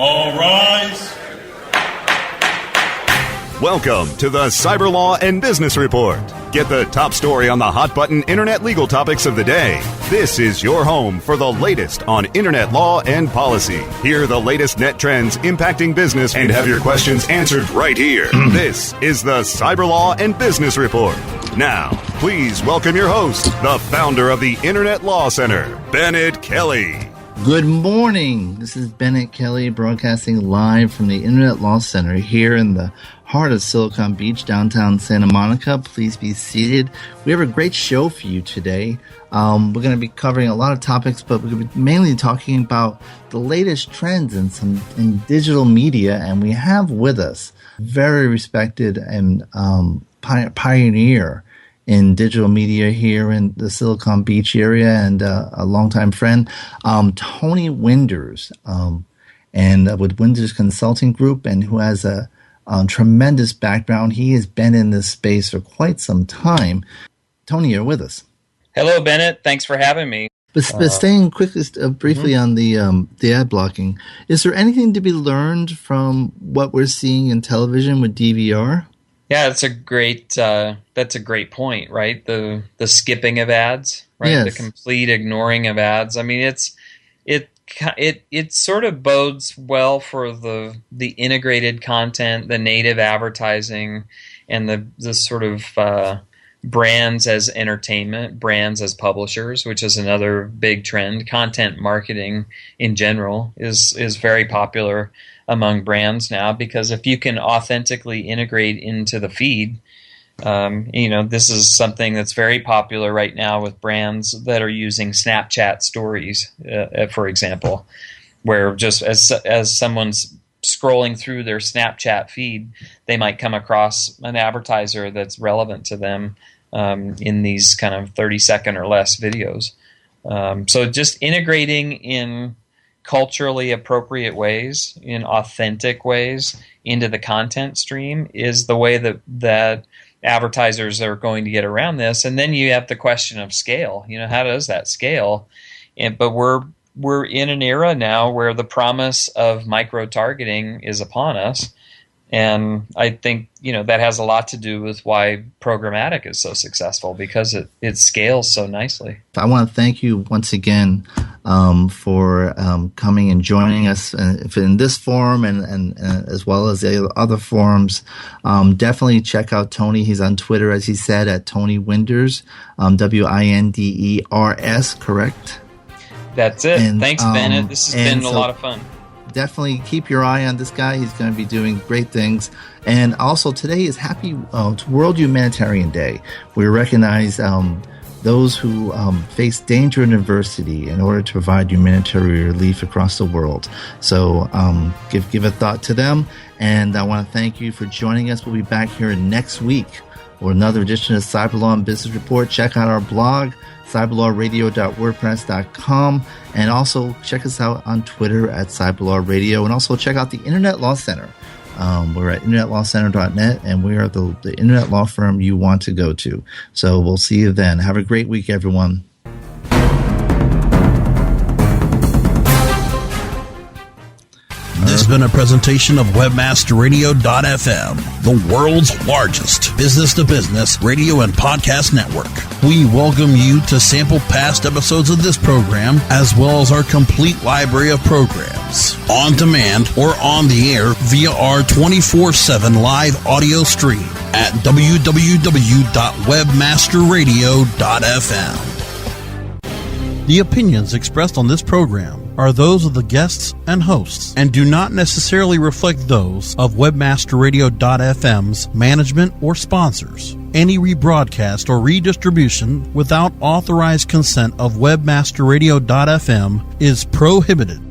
All rise. Welcome to the Cyber Law and Business Report. Get the top story on the hot button internet legal topics of the day. This is your home for the latest on internet law and policy. Hear the latest net trends impacting business and have your questions answered right here. This is the Cyber Law and Business Report. Now, please welcome your host, the founder of the Internet Law Center, Bennett Kelly. Good morning. This is Bennett Kelly broadcasting live from the Internet Law Center here in the heart of Silicon Beach, downtown Santa Monica. Please be seated. We have a great show for you today. We're going to be covering a lot of topics, but we're going to be mainly talking about the latest trends in digital media. And we have with us a very respected and pioneer in digital media here in the Silicon Beach area, and a longtime friend, Tony Winders, and with Winders Consulting Group, and who has a tremendous background. He has been in this space for quite some time. Tony, you're with us. Hello, Bennett. Thanks for having me. But staying quickly, briefly on the ad blocking, is there anything to be learned from what we're seeing in television with DVR? Yeah, that's a great point, right? The skipping of ads, right? Yes. The complete ignoring of ads. I mean, it sort of bodes well for the integrated content, the native advertising, and the sort of brands as entertainment, brands as publishers, which is another big trend. Content marketing in general is very popular among brands now, because if you can authentically integrate into the feed, this is something that's very popular right now with brands that are using Snapchat stories, for example, where just as someone's scrolling through their Snapchat feed, they might come across an advertiser that's relevant to them in these kind of 30-second or less videos. So just integrating in culturally appropriate ways, in authentic ways, into the content stream is the way that advertisers are going to get around this. And then you have the question of scale. How does that scale? But we're in an era now where the promise of micro-targeting is upon us. And I think, that has a lot to do with why programmatic is so successful, because it scales so nicely. I want to thank you once again for coming and joining us in this forum and as well as the other forums. Definitely check out Tony. He's on Twitter, as he said, at Tony Winders, Winders, correct? That's it. And, thanks, Bennett. This has been a lot of fun. Definitely keep your eye on this guy. He's going to be doing great things. And also today is World Humanitarian Day. We recognize those who face danger and adversity in order to provide humanitarian relief across the world. So give a thought to them. And I want to thank you for joining us. We'll be back here next week for another edition of Cyber Law and Business Report. Check out our blog, cyberlawradio.wordpress.com, and also check us out on Twitter at cyberlawradio, and also check out the Internet Law Center. We're at internetlawcenter.net, and we are the internet law firm you want to go to. So we'll see you then. Have a great week, everyone. This has been a presentation of webmasterradio.fm, the world's largest business-to-business radio and podcast network. We welcome you to sample past episodes of this program, as well as our complete library of programs, on demand or on the air via our 24/7 live audio stream at www.webmasterradio.fm. The opinions expressed on this program are those of the guests and hosts and do not necessarily reflect those of webmasterradio.fm's management or sponsors. Any rebroadcast or redistribution without authorized consent of webmasterradio.fm is prohibited.